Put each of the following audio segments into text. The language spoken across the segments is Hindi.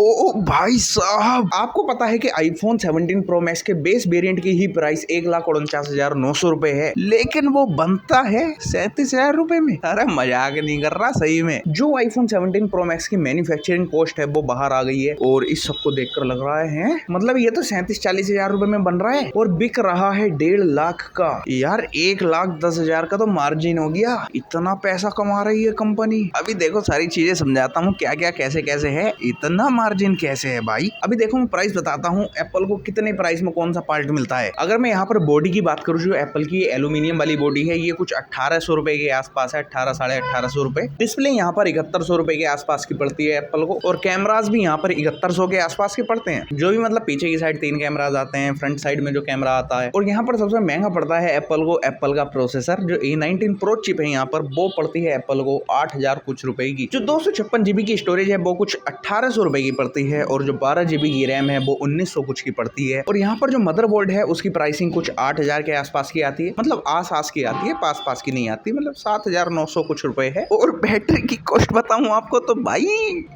ओ भाई साहब, आपको पता है कि आईफोन 17 प्रो मैक्स के बेस वेरिएंट की ही प्राइस 1,49,900 रुपए है, लेकिन वो बनता है 37,000 रुपए में। अरे मजाक नहीं कर रहा सही में। जो आईफोन 17 प्रो मैक्स की मैन्युफैक्चरिंग कॉस्ट है वो बाहर आ गई है और इस सबको देखकर लग रहा है मतलब ये तो 37-40,000 रुपए में बन रहा है और बिक रहा है 1.5 लाख का। यार 1,10,000 का तो मार्जिन हो गया। इतना पैसा कमा रही है कंपनी। अभी देखो सारी चीजें समझाता हूँ क्या क्या कैसे कैसे है, इतना मार्जिन कैसे है भाई। अभी देखो मैं प्राइस बताता हूँ एप्पल को कितने प्राइस में कौन सा पार्ट मिलता है। अगर मैं यहाँ पर बॉडी की बात करूँ, जो एप्पल की एल्यूमिनियम वाली बॉडी है ये कुछ 1,800 रुपए के आसपास है, 18 साढ़े 1,800 रुपए। डिस्प्ले यहाँ पर 7100 रुपए के आसपास की पड़ती है एप्पल को, और कैमराज भी यहाँ पर 7100 के आसपास के पड़ते हैं। जो भी मतलब पीछे की साइड 3 कैमराज आते हैं, फ्रंट साइड में जो कैमरा आता है। और यहाँ पर सबसे महंगा पड़ता है एप्पल को एप्पल का प्रोसेसर, जो A19 प्रो चिप है यहाँ पर वो पड़ती है एप्पल को 8,000 कुछ रुपए की। जो 256 GB की स्टोरेज है वो कुछ 1,800 रुपए की पड़ती है, और जो 12 GB की रैम है वो 1,900 कुछ की पड़ती है। और यहाँ पर जो मदरबोर्ड है उसकी प्राइसिंग कुछ 8,000 के आसपास की आती है, मतलब आस की आती है, पास की नहीं आती, मतलब 7,900 कुछ रुपए है। और बैटरी की कॉस्ट बताऊं आपको तो भाई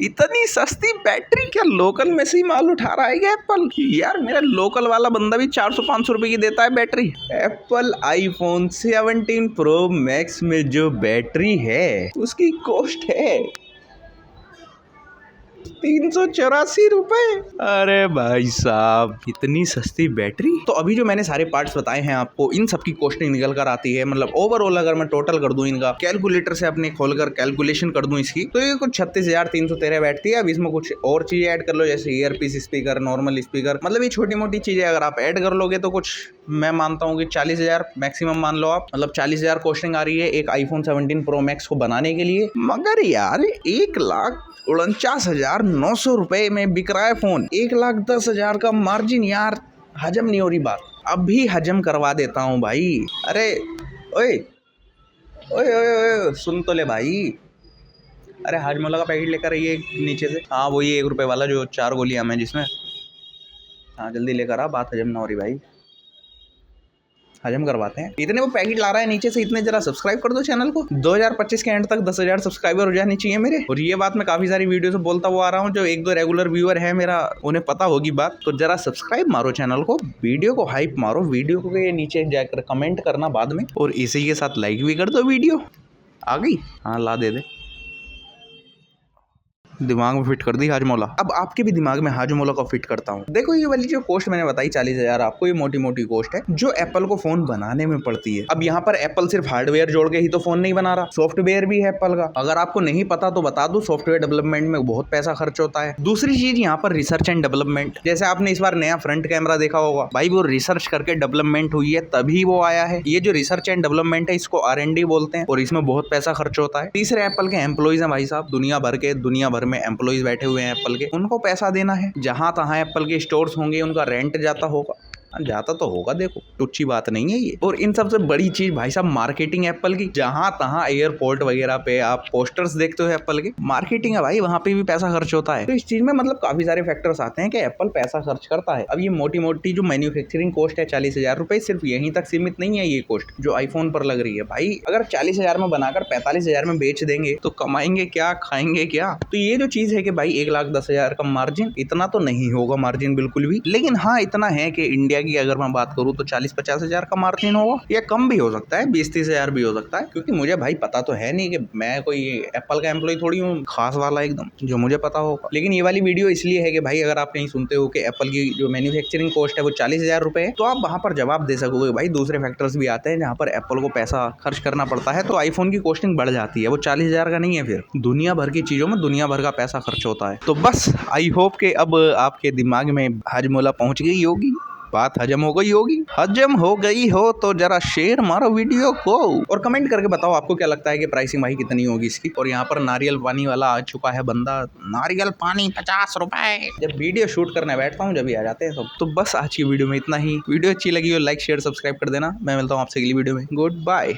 इतनी सस्ती बैटरी क्या लोकल में से ही माल उठा रहा है क्या एप्पल? यार मेरा लोकल वाला बंदा भी 400-500 रुपए की देता है battery. Apple iPhone 17 pro max में जो बैटरी है उसकी कॉस्ट है 384 रुपए। अरे भाई साहब इतनी सस्ती बैटरी। तो अभी जो मैंने सारे पार्ट्स बताए हैं आपको, इन सब की कॉस्टिंग निकल कर आती है, मतलब ओवरऑल अगर मैं टोटल कर दूं इनका कैलकुलेटर से अपने खोलकर कैलकुलेशन कर दूं इसकी, तो ये कुछ 36,313 बैठती है। अब इसमें कुछ और चीजें ऐड कर लो, जैसे ईयरपीस स्पीकर, नॉर्मल स्पीकर, मतलब ये छोटी मोटी चीजें अगर आप ऐड कर लोगे तो कुछ मैं मानता हूँ कि 40,000 मैक्सिमम मान लो आप, मतलब 40,000 कॉस्टिंग आ रही है एक आईफोन 17 प्रो मैक्स को बनाने के लिए। मगर यार 1,49,900 रुपए में बिक रहा है फोन, 1,10,000 का मार्जिन। यार हजम नहीं हो रही बात, अभी हजम करवा देता हूँ भाई। अरे ओए ओए ओए सुन तो ले भाई। अरे हाजमोला का पैकेट लेकर आइए नीचे से। हाँ वो ये 1 रुपए वाला जो 4 गोलियां में जिसमें, हाँ जल्दी लेकर आ, बात हजम ना हो रही भाई, हजम करवाते हैं। इतने वो पैकेट ला रहा है नीचे से, इतने जरा सब्सक्राइब कर दो चैनल को। 2025 के एंड तक 10,000 सब्सक्राइबर हो जाने चाहिए मेरे। और ये बात मैं काफी सारी वीडियो से बोलता हुआ आ रहा हूँ, जो 1-2 रेगुलर व्यूअर है मेरा उन्हें पता होगी बात। तो जरा सब्सक्राइब मारो चैनल को, वीडियो को हाइप मारो, वीडियो को ये नीचे जाकर कमेंट करना बाद में, और इसी के साथ लाइक भी कर दो। वीडियो आ गई, हाँ ला दे दिमाग में फिट कर दी हाजमोला। अब आपके भी दिमाग में हाजमोला को फिट करता हूँ। देखो ये वाली जो कॉस्ट मैंने बताई 40,000 आपको, ये मोटी मोटी कॉस्ट है जो एप्पल को फोन बनाने में पड़ती है। अब यहाँ पर एप्पल सिर्फ हार्डवेयर जोड़ के ही तो फोन नहीं बना रहा, सॉफ्टवेयर भी है एप्पल का। अगर आपको नहीं पता तो बता दूं, सॉफ्टवेयर डेवलपमेंट में बहुत पैसा खर्च होता है। दूसरी चीज यहाँ पर रिसर्च एंड डेवलपमेंट, जैसे आपने इस बार नया फ्रंट कैमरा देखा होगा भाई, वो रिसर्च करके डेवलपमेंट हुई है तभी वो आया है। ये जो रिसर्च एंड डेवलपमेंट है इसको R&D बोलते हैं, और इसमें बहुत पैसा खर्च होता है। तीसरे एप्पल के एम्प्लॉइज हैं भाई साहब, दुनिया भर में एम्प्लॉइज बैठे हुए हैं एप्पल के, उनको पैसा देना है। जहां तहां एप्पल के स्टोर्स होंगे उनका रेंट जाता होगा, जाता तो होगा, देखो टुच्ची बात नहीं है ये। और इन सबसे बड़ी चीज भाई साहब मार्केटिंग एप्पल की, जहां तहां एयरपोर्ट वगैरह पे आप पोस्टर्स देखते हो एप्पल की, मार्केटिंग है भाई, वहां पे भी पैसा खर्च होता है। तो इस चीज में मतलब काफी सारे फैक्टर्स आते हैं कि एप्पल पैसा खर्च करता है। अब ये मोटी मोटी जो मैन्युफैक्चरिंग कॉस्ट है 40,000 रुपए, सिर्फ यहीं तक सीमित नहीं है ये कॉस्ट जो आईफोन पर लग रही है भाई। अगर 40,000 में बनाकर 45,000 में बेच देंगे तो कमाएंगे क्या, खाएंगे क्या? तो ये जो चीज है कि भाई 1,10,000 का मार्जिन, इतना तो नहीं होगा मार्जिन बिल्कुल भी, लेकिन हाँ इतना है कि इंडिया की अगर मैं बात करूं तो 40-50 हजार का मार्जिन होगा, या कम भी हो सकता है, 20-30 हजार भी हो सकता है, क्योंकि मुझे भाई पता तो है नहीं कि मैं कोई एप्पल का एम्प्लॉय थोड़ी हूँ खास वाला एकदम जो मुझे पता होगा। लेकिन ये वाली वीडियो इसलिए है कि भाई अगर आप कहीं सुनते हो कि एप्पल की जो मैन्युफैक्चरिंग कॉस्ट है वो 40,000 रुपए है, तो आप वहां पर जवाब दे सकोगे भाई दूसरे फैक्टर्स भी आते हैं जहां पर एप्पल को पैसा खर्च करना पड़ता है, तो आईफोन की कॉस्टिंग बढ़ जाती है। वो 40,000 का नहीं है, फिर दुनिया भर की चीजों में दुनिया भर का पैसा खर्च होता है। तो बस आई होप के अब आपके दिमाग में हाजमोला पहुंच गई होगी, बात हजम हो गई होगी। हजम हो गई हो तो जरा शेयर मारो वीडियो को, और कमेंट करके बताओ आपको क्या लगता है कि प्राइसिंग भाई कितनी होगी इसकी। और यहाँ पर नारियल पानी वाला आ चुका है बंदा, नारियल पानी 50 रुपए। जब वीडियो शूट करने बैठता हूँ जब ही आ जाते हैं सब। तो बस आज की वीडियो में इतना ही। वीडियो अच्छी लगी हो लाइक शेयर सब्सक्राइब कर देना। मैं मिलता हूँ आपसे अगली वीडियो में। Good bye.